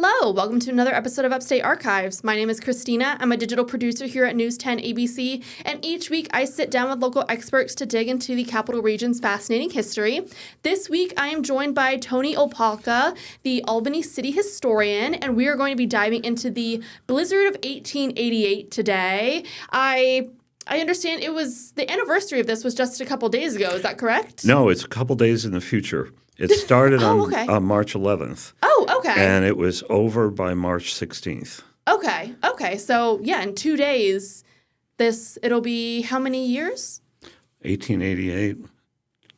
Hello, welcome to another episode of Upstate Archives. My name is Kristina. I'm a digital producer here at News 10 ABC, and each week I sit down with local experts to dig into the Capital Region's fascinating history. This week I am joined by Tony Opalka, the Albany city historian, and we are going to be diving into the blizzard of 1888 today. I understand it was the anniversary of this was just a couple days ago. Is that correct? No, it's a couple days in the future. It started on March 11th. Oh, okay. And it was over by March 16th. Okay. So, yeah, in 2 days, it'll be how many years? 1888,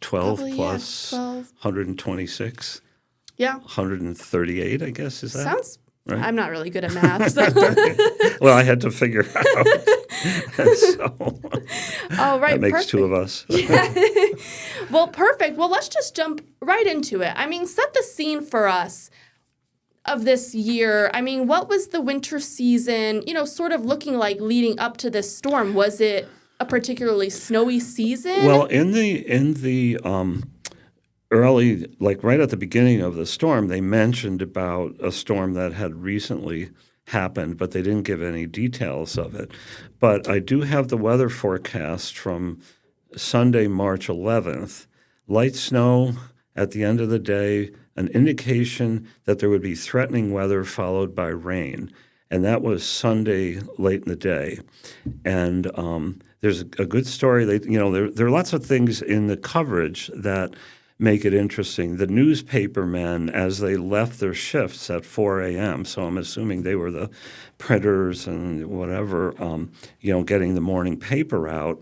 12 Probably, plus 12. 126. Yeah. 138, I guess, is that? Sounds right? I'm not really good at math. So. Well, I had to figure out. So, all right, that makes perfect. two of us. Yeah. Well, perfect. Well, let's just jump right into it. I mean, set the scene for us of this year. I mean, what was the winter season, sort of looking like leading up to this storm? Was it a particularly snowy season? Well, in the early, like right at the beginning of the storm, they mentioned about a storm that had recently happened, but they didn't give any details of it. But I do have the weather forecast from Sunday, March 11th. Light snow at the end of the day, an indication that there would be threatening weather followed by rain. And that was Sunday late in the day. And there's a good story. There are lots of things in the coverage that make it interesting. The newspaper men, as they left their shifts at 4 a.m., so I'm assuming they were the printers and whatever, getting the morning paper out,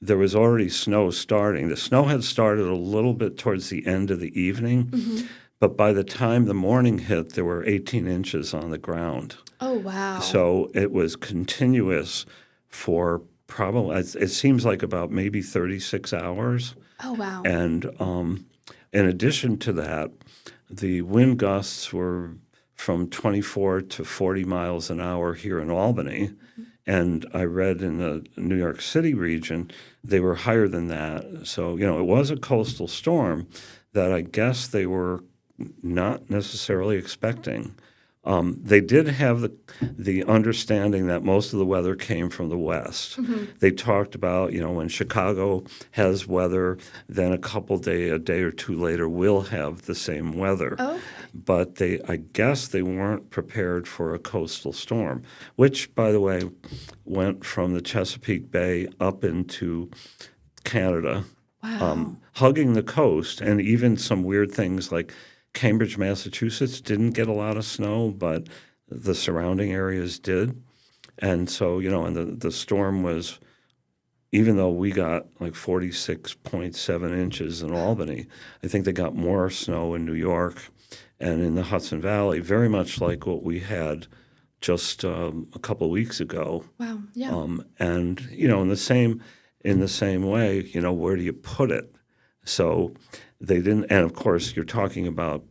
there was already snow starting. The snow had started a little bit towards the end of the evening, but by the time the morning hit, there were 18 inches on the ground. Oh, wow. So it was continuous for probably, it seems like about maybe 36 hours. Oh, wow. And in addition to that, the wind gusts were from 24 to 40 miles an hour here in Albany. And I read in the New York City region, they were higher than that. So, it was a coastal storm that I guess they were not necessarily expecting. They did have the understanding that most of the weather came from the west. They talked about, when Chicago has weather, then a day or two later, we'll have the same weather. Oh. But I guess they weren't prepared for a coastal storm, which, by the way, went from the Chesapeake Bay up into Canada, Wow. hugging the coast, and even some weird things like Cambridge, Massachusetts didn't get a lot of snow, but the surrounding areas did. And so, and the storm was, even though we got like 46.7 inches in Albany, I think they got more snow in New York and in the Hudson Valley, very much like what we had just a couple of weeks ago. Wow. Yeah. And, in the same way, where do you put it? So they didn't, and of course, you're talking about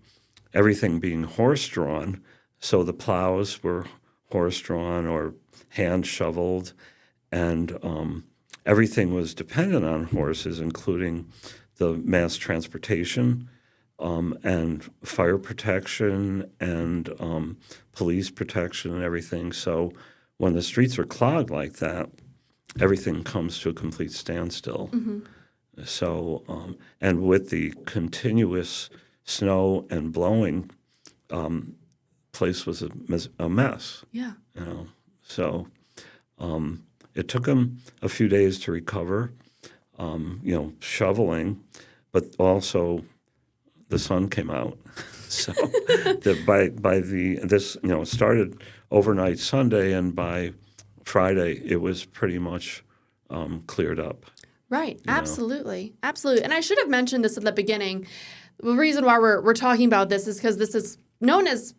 everything being horse-drawn, so the plows were horse-drawn or hand-shoveled, and everything was dependent on horses, including the mass transportation and fire protection and police protection and everything. So when the streets are clogged like that, everything comes to a complete standstill. So, and with the continuous snow and blowing, place was a mess. Yeah. So it took them a few days to recover, shoveling, but also the sun came out. So it started overnight Sunday, and by Friday it was pretty much cleared up. Right. Absolutely. Absolutely. And I should have mentioned this at the beginning. The reason why we're talking about this is because this is known as,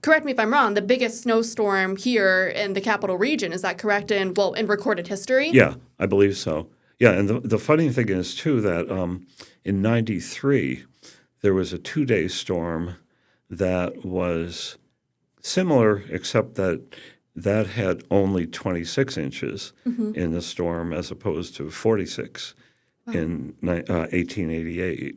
correct me if I'm wrong, the biggest snowstorm here in the Capital Region. Is that correct in recorded history? Yeah, I believe so. Yeah, and the funny thing is, too, that in 93, there was a 2-day storm that was similar, except that had only 26 inches in the storm as opposed to 46 in 1888.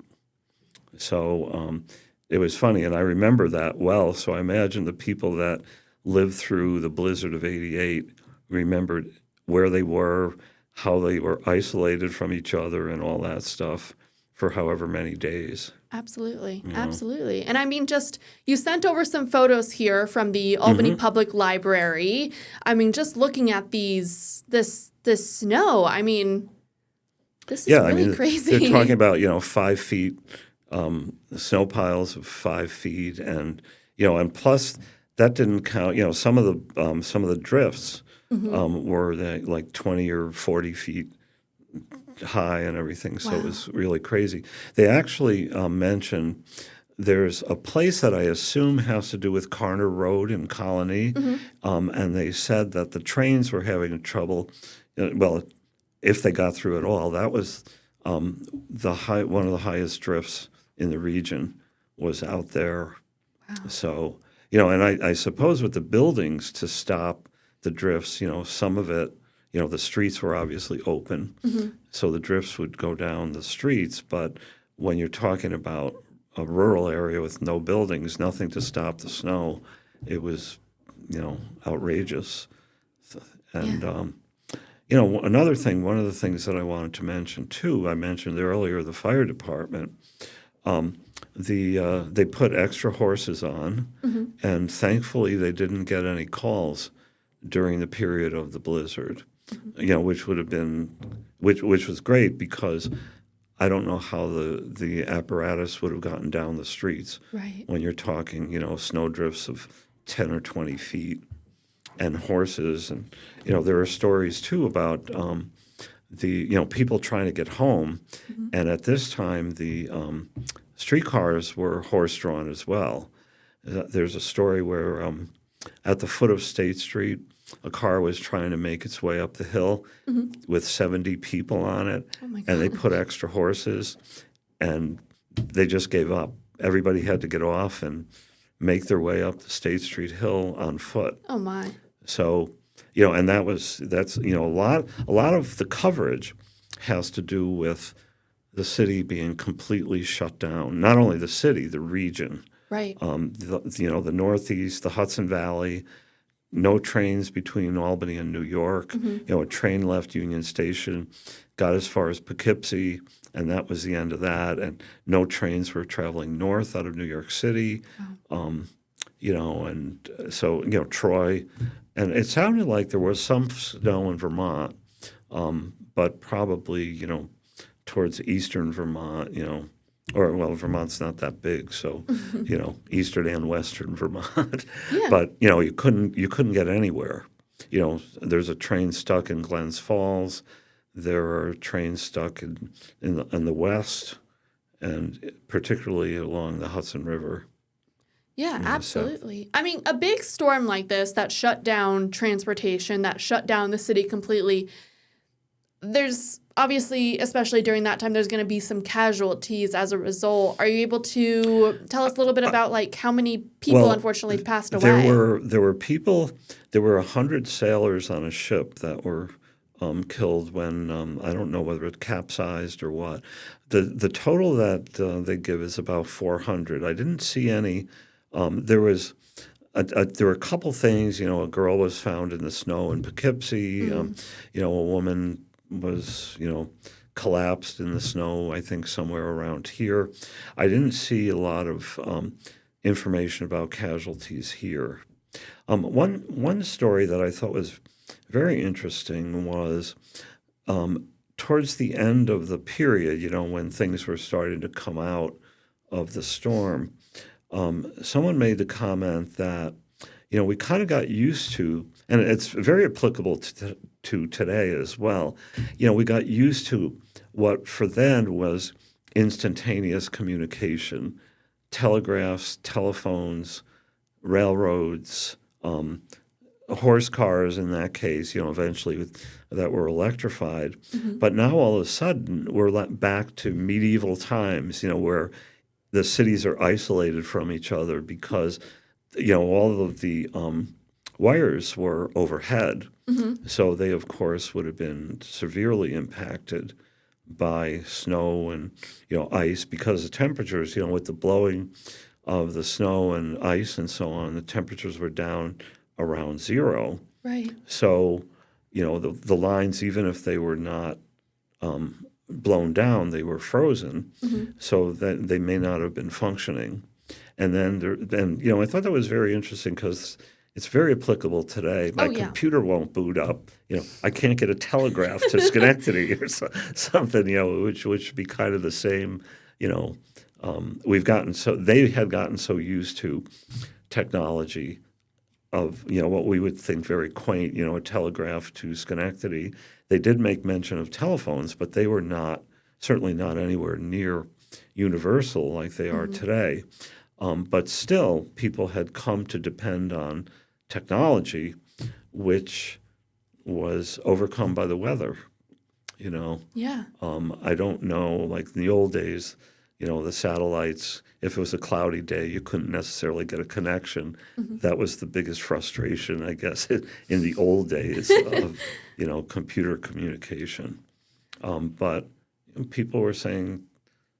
So it was funny, and I remember that well. So I imagine the people that lived through the blizzard of '88 remembered where they were, how they were isolated from each other, and all that stuff for however many days. Absolutely. You know? Absolutely. And I mean, just you sent over some photos here from the Albany Public Library. I mean, just looking at this snow, I mean, this is really crazy. They're talking about, 5 feet, snow piles of 5 feet, and and plus that didn't count. Some of the drifts were like 20 or 40 feet high and everything. So it was really crazy. They actually mentioned there's a place that I assume has to do with Carner Road in Colony, and they said that the trains were having trouble. Well, if they got through at all, that was one of the highest drifts in the region was out there. Wow. So and I suppose with the buildings to stop the drifts, some of it. The streets were obviously open, so the drifts would go down the streets. But when you're talking about a rural area with no buildings, nothing to stop the snow, it was, outrageous. And, another thing, one of the things that I wanted to mention too, I mentioned earlier the fire department. They put extra horses on, and thankfully they didn't get any calls during the period of the blizzard. Which would have been, which was great because I don't know how the apparatus would have gotten down the streets when you're talking, snow drifts of 10 or 20 feet and horses. And, there are stories too about people trying to get home. And at this time, the streetcars were horse-drawn as well. There's a story where at the foot of State Street, a car was trying to make its way up the hill with 70 people on it, and they put extra horses, and they just gave up. Everybody had to get off and make their way up the State Street Hill on foot. Oh my! So, and that's a lot of the coverage has to do with the city being completely shut down. Not only the city, the region. Right. The Northeast, the Hudson Valley. No trains between Albany and New York. A train left Union Station, got as far as Poughkeepsie, and that was the end of that. And no trains were traveling north out of New York City. And so Troy, and it sounded like there was some snow in Vermont, but probably towards eastern Vermont, Vermont's not that big, so eastern and western Vermont. Yeah. But you couldn't get anywhere. There's a train stuck in Glens Falls. There are trains stuck in the west, and particularly along the Hudson River. Yeah, absolutely. I mean, a big storm like this that shut down transportation, that shut down the city completely. There's obviously, especially during that time, there's going to be some casualties as a result. Are you able to tell us a little bit about how many people unfortunately passed away? There were people. There were 100 sailors on a ship that were killed when I don't know whether it capsized or what. The total that they give is about 400. I didn't see any. There were a couple things. A girl was found in the snow in Poughkeepsie. A woman was, collapsed in the snow, I think somewhere around here. I didn't see a lot of information about casualties here. One story that I thought was very interesting was towards the end of the period, when things were starting to come out of the storm, someone made the comment that, we kind of got used to, and it's very applicable to today as well. We got used to what for then was instantaneous communication, telegraphs, telephones, railroads, horse cars in that case, eventually that were electrified. But now all of a sudden we're back to medieval times, where the cities are isolated from each other because, all of the wires were overhead. So they, of course, would have been severely impacted by snow and, ice because the temperatures, with the blowing of the snow and ice and so on, the temperatures were down around zero. Right. So, the lines, even if they were not blown down, they were frozen, so that they may not have been functioning. And then I thought that was very interesting because it's very applicable today. My computer won't boot up. I can't get a telegraph to Schenectady or something. Which would be kind of the same. They had gotten so used to technology of what we would think very quaint. A telegraph to Schenectady. They did make mention of telephones, but they were certainly not anywhere near universal like they are today. But still, people had come to depend on technology, which was overcome by the weather. Yeah. I don't know, like in the old days, the satellites, if it was a cloudy day, you couldn't necessarily get a connection. That was the biggest frustration, I guess, in the old days of, computer communication. But people were saying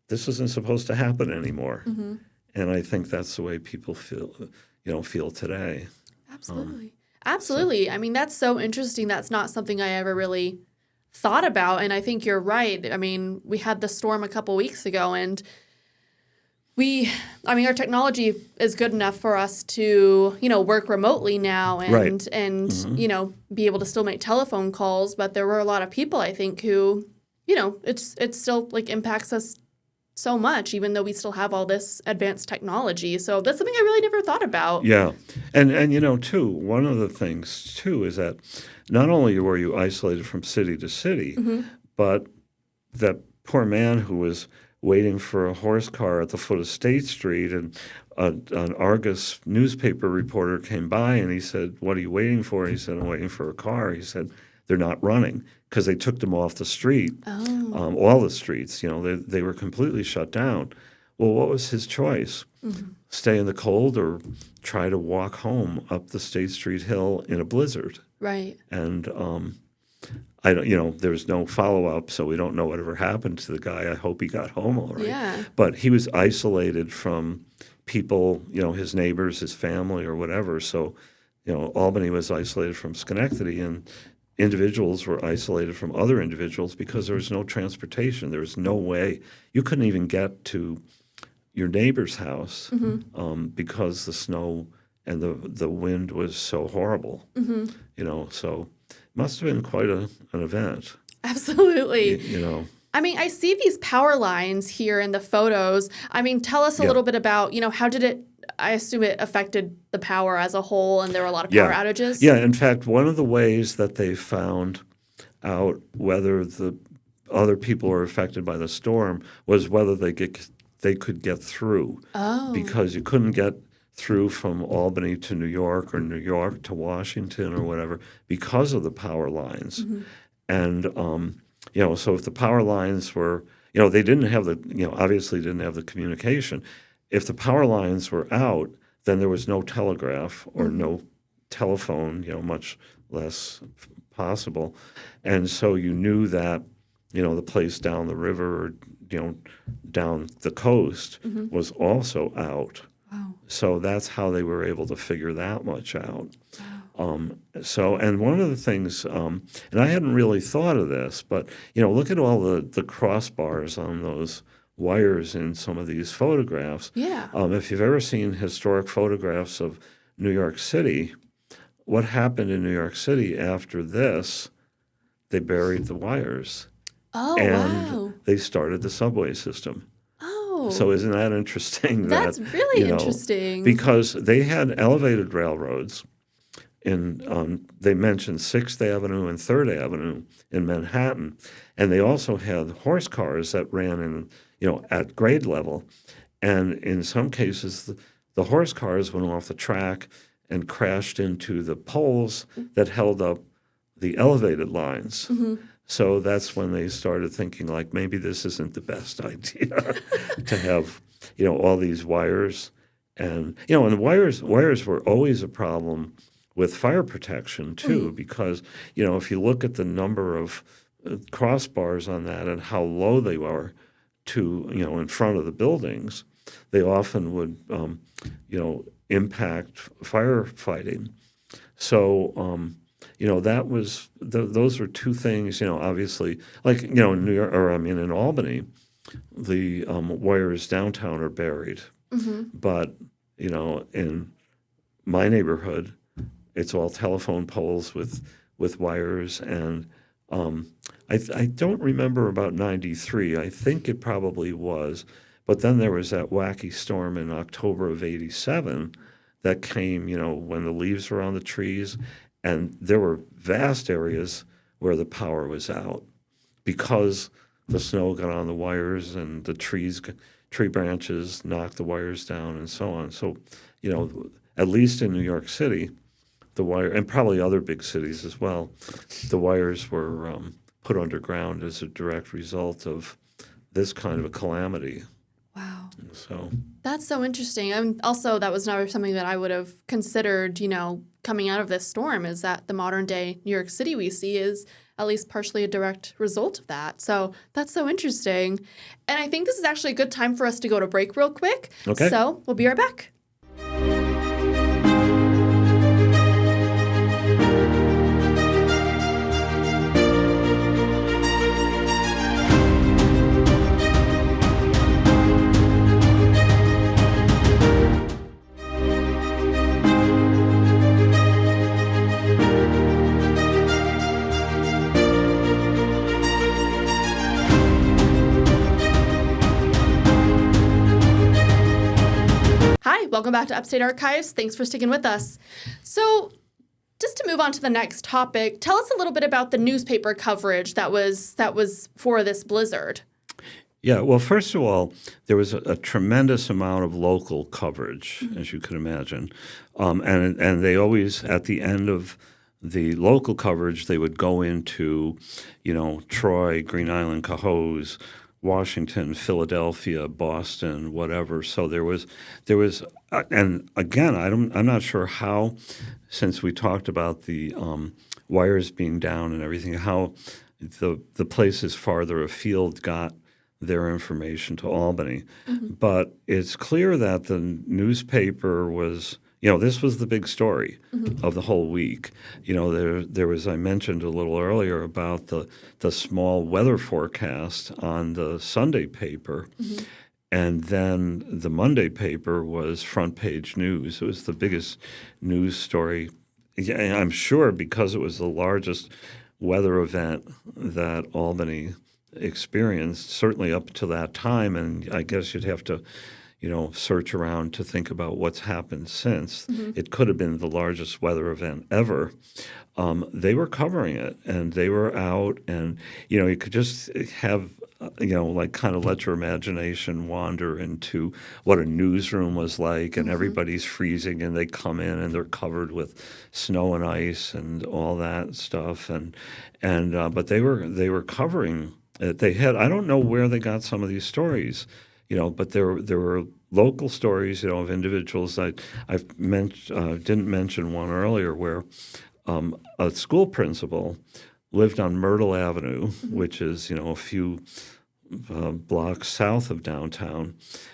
this isn't supposed to happen anymore. And I think that's the way people feel today. Absolutely. Absolutely. I mean, that's so interesting. That's not something I ever really thought about. And I think you're right. I mean, we had the storm a couple weeks ago, and our technology is good enough for us to, work remotely now and be able to still make telephone calls. But there were a lot of people, I think, who, it's still like impacts us so much, even though we still have all this advanced technology. So that's something I really never thought about. Yeah. And too, one of the things, too, is that not only were you isolated from city to city, but that poor man who was waiting for a horse car at the foot of State Street, and an Argus newspaper reporter came by and he said, "What are you waiting for?" He said, "I'm waiting for a car." He said, "They're not running," because they took them off the street, all the streets. They were completely shut down. Well, what was his choice? Stay in the cold or try to walk home up the State Street hill in a blizzard? Right. And I don't, there's no follow-up, so we don't know whatever happened to the guy. I hope he got home all right. Yeah. But he was isolated from people, his neighbors, his family, or whatever. So, Albany was isolated from Schenectady, and individuals were isolated from other individuals because there was no transportation. There was no way. You couldn't even get to your neighbor's house because the snow and the wind was so horrible. So it must have been quite an event. Absolutely. I mean, I see these power lines here in the photos. I mean, tell us a little bit about, how did it, I assume it affected the power as a whole, and there were a lot of power outages? Yeah, in fact, one of the ways that they found out whether the other people were affected by the storm was whether they could get through. Because you couldn't get through from Albany to New York or New York to Washington or whatever because of the power lines. And, so if the power lines were, they didn't have obviously didn't have the communication. If the power lines were out, then there was no telegraph or no telephone, much less possible. And so you knew that, the place down the river or, down the coast was also out. Wow. So that's how they were able to figure that much out. And one of the things, and I hadn't really thought of this, but, look at all the crossbars on those wires in some of these photographs. Yeah. If you've ever seen historic photographs of New York City, what happened in New York City after this, they buried the wires. And they started the subway system. So isn't that interesting? That's really interesting. Because they had elevated railroads. They mentioned 6th Avenue and 3rd Avenue in Manhattan. And they also had horse cars that ran in, at grade level. And in some cases, the horse cars went off the track and crashed into the poles that held up the elevated lines. So that's when they started thinking, like, maybe this isn't the best idea to have, all these wires. And, and the wires were always a problem with fire protection, too, because, if you look at the number of crossbars on that and how low they were to, in front of the buildings, they often would, impact firefighting. So, that was those are two things. Obviously, like in New York, or in Albany, the wires downtown are buried, but in my neighborhood, it's all telephone poles with wires, and I don't remember about 93. I think it probably was, but then there was that wacky storm in October of '87 that came, when the leaves were on the trees, and there were vast areas where the power was out because the snow got on the wires and the tree branches knocked the wires down and so on. So, at least in New York City, the wire, and probably other big cities as well, the wires were put underground as a direct result of this kind of a calamity. Wow. So that's so interesting. And also, that was never something that I would have considered, coming out of this storm, is that the modern day New York City we see is at least partially a direct result of that. So that's so interesting. And I think this is actually a good time for us to go to break real quick. Okay. So we'll be right back. Hi, welcome back to Upstate Archives. Thanks for sticking with us. So just to move on to the next topic, tell us a little bit about the newspaper coverage that was for this blizzard. Yeah, well, first of all, there was a tremendous amount of local coverage, as you could imagine. And they always, at the end of the local coverage, they would go into, Troy, Green Island, Cohoes, Washington, Philadelphia, Boston, whatever. So there was, and again, I'm not sure how, since we talked about the wires being down and everything, how the places farther afield got their information to Albany. But it's clear that the newspaper was, this was the big story of the whole week. There was, I mentioned a little earlier about the small weather forecast on the Sunday paper. And then the Monday paper was front page news. It was the biggest news story. Yeah, I'm sure because it was the largest weather event that Albany experienced, certainly up to that time. And I guess you'd have to search around to think about what's happened since. It could have been the largest weather event ever. They were covering it, and they were out, and you could just have kind of let your imagination wander into what a newsroom was like, and everybody's freezing, and they come in and they're covered with snow and ice and all that stuff, and but they were covering it. They had, I don't know where they got some of these stories. But there were local stories, of individuals. I didn't mention one earlier where a school principal lived on Myrtle Avenue, which is, a few blocks south of downtown,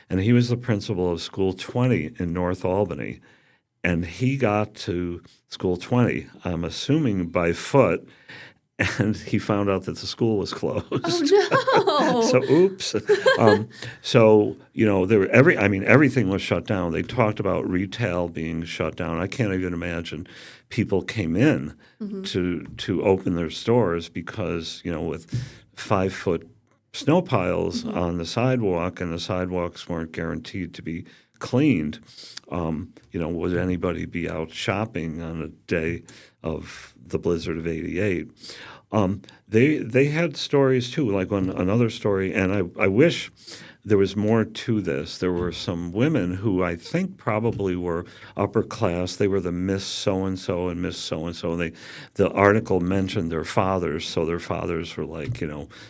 and he was the principal of School 20 in North Albany. And he got to School 20, I'm assuming by foot, and he found out that the school was closed. Oh no! So oops. There were everything was shut down. They talked about retail being shut down. I can't even imagine people came in to open their stores because with 5-foot snow piles on the sidewalk, and the sidewalks weren't guaranteed to be cleaned. Would anybody be out shopping on a day of the blizzard of '88? They had stories too, like on another story, and I wish there was more to this. There were some women who I think probably were upper class. They were the Miss So-and-so and Miss So-and-so. And the article mentioned their fathers, so their fathers were like,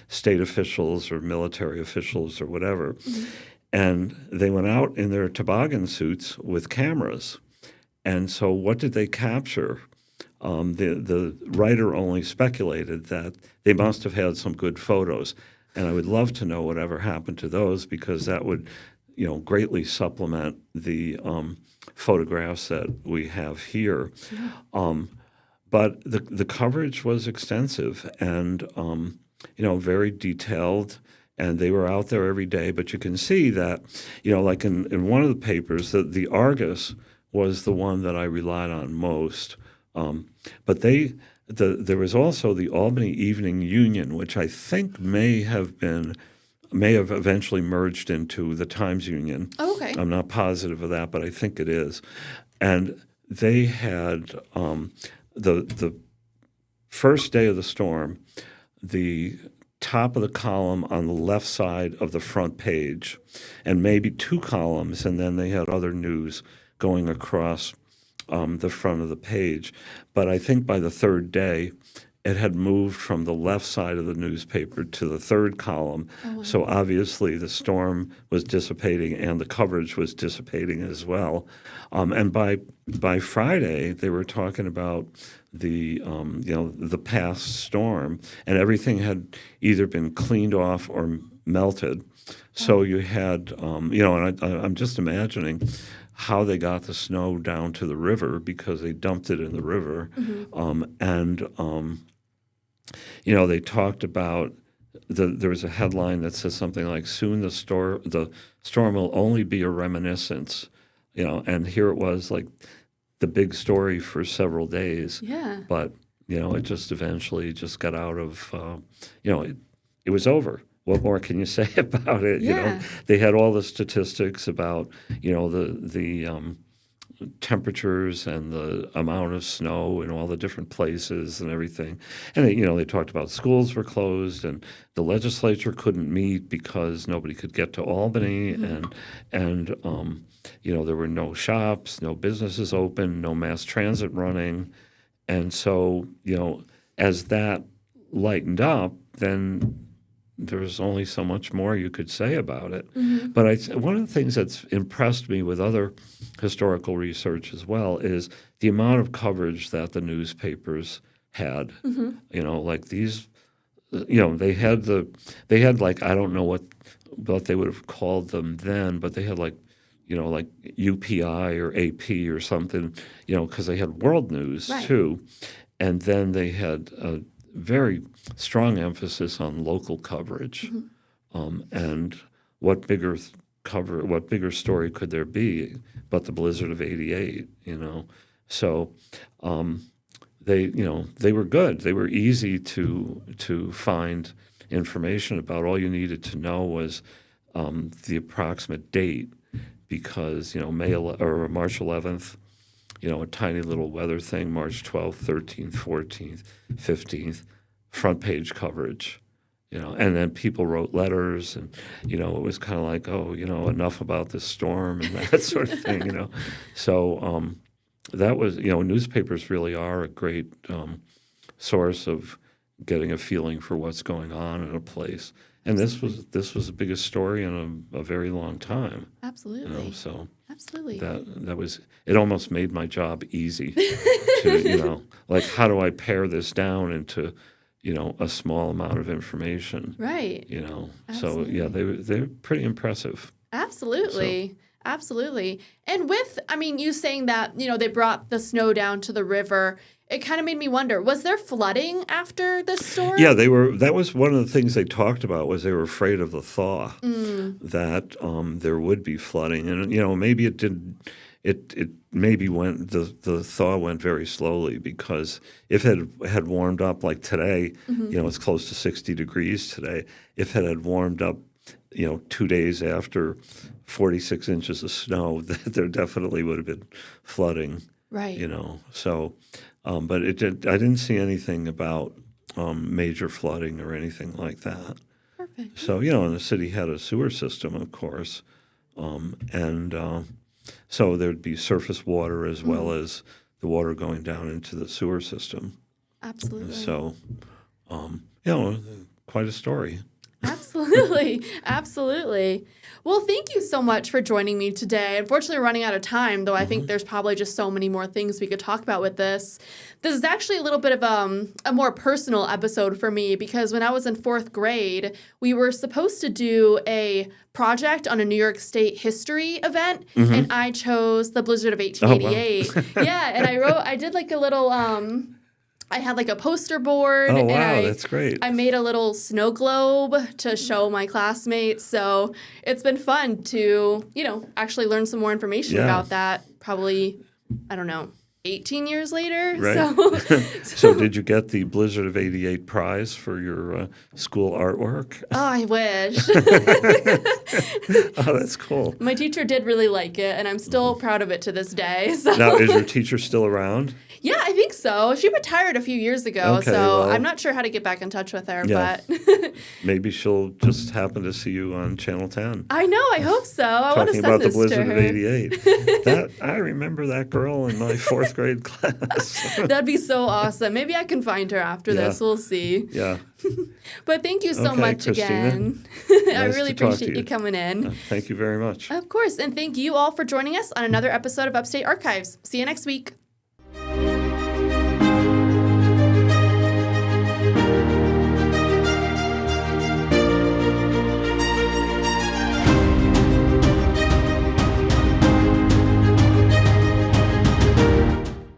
state officials or military officials or whatever. And they went out in their toboggan suits with cameras. And so what did they capture? The writer only speculated that they must have had some good photos. And I would love to know whatever happened to those, because that would, greatly supplement the photographs that we have here. But the coverage was extensive and, very detailed, and they were out there every day. But you can see that, like in one of the papers, the Argus was the one that I relied on most. But there was also the Albany Evening Union, which I think may have eventually merged into the Times Union. Oh, okay. I'm not positive of that, but I think it is. And they had the first day of the storm, the top of the column on the left side of the front page, and maybe 2 columns, and then they had other news going across the front of the page. But I think by the third day, it had moved from the left side of the newspaper to the third column. Oh, wow. So obviously the storm was dissipating and the coverage was dissipating as well. And by Friday, they were talking about the past storm, and everything had either been cleaned off or melted. So you had, and I'm just imagining how they got the snow down to the river because they dumped it in the river. They talked about there was a headline that says something like, "Soon the storm will only be a reminiscence," and here it was like the big story for several days. Yeah. But it just eventually just got out of it was over. What more can you say about it? Yeah. They had all the statistics about the temperatures and the amount of snow in all the different places and everything. And they talked about schools were closed and the legislature couldn't meet because nobody could get to Albany, and there were no shops, no businesses open, no mass transit running. And so, as that lightened up, then there's only so much more you could say about it. But one of the things that's impressed me with other historical research as well is the amount of coverage that the newspapers had. Like these, they had like, I don't know what they would have called them then, but they had like UPI or AP or something, because they had world news too. And then they had a very strong emphasis on local coverage, and what bigger story could there be but the blizzard of '88? So they were good. They were easy to find information about. All you needed to know was the approximate date, because March 11th. A tiny little weather thing, March 12th, 13th, 14th, 15th, front page coverage, and then people wrote letters, and, it was kind of like, enough about this storm and that sort of thing, So that was, newspapers really are a great source of getting a feeling for what's going on in a place. And this was the biggest story in a very long time. Absolutely. So absolutely. That was, it almost made my job easy to, like, how do I pare this down into, a small amount of information. Right. So yeah, they're pretty impressive. Absolutely. Absolutely. And you saying that, they brought the snow down to the river, it kind of made me wonder, was there flooding after the storm? Yeah, that was one of the things they talked about, was they were afraid of the thaw, that there would be flooding. And, maybe it didn't, it maybe went, the thaw went very slowly, because if it had warmed up like today, it's close to 60 degrees today. If it had warmed up, 2 days after 46 inches of snow, there definitely would have been flooding. Right. So, but I didn't see anything about major flooding or anything like that. Perfect. So, and the city had a sewer system, of course, and so there'd be surface water as well as the water going down into the sewer system. Absolutely. So, quite a story. Absolutely. Absolutely. Well, thank you so much for joining me today. Unfortunately, we're running out of time, though I think there's probably just so many more things we could talk about with this. This is actually a little bit of a more personal episode for me because when I was in 4th grade, we were supposed to do a project on a New York State history event, and I chose the blizzard of 1888. Oh, wow. Yeah, and I did like a little... I had like a poster board. Oh, and wow, that's great. I made a little snow globe to show my classmates. So it's been fun to, actually learn some more information about that. Probably, I don't know, 18 years later. Right. So did you get the Blizzard of 88 prize for your school artwork? Oh, I wish. Oh, that's cool. My teacher did really like it, and I'm still proud of it to this day. So. Now, is your teacher still around? Yeah, I think so. She retired a few years ago, Okay, so well, I'm not sure how to get back in touch with her. Yeah. But Maybe she'll just happen to see you on Channel 10. I know. I hope so. I want to Talking send about the this to Blizzard her. of 88. I remember that girl in my 4th grade class. That'd be so awesome. Maybe I can find her after this. We'll see. Yeah. But thank you so Okay, much Kristina. again. I Nice really to talk appreciate to you coming in. Thank you very much. Of course. And thank you all for joining us on another episode of Upstate Archives. See you next week.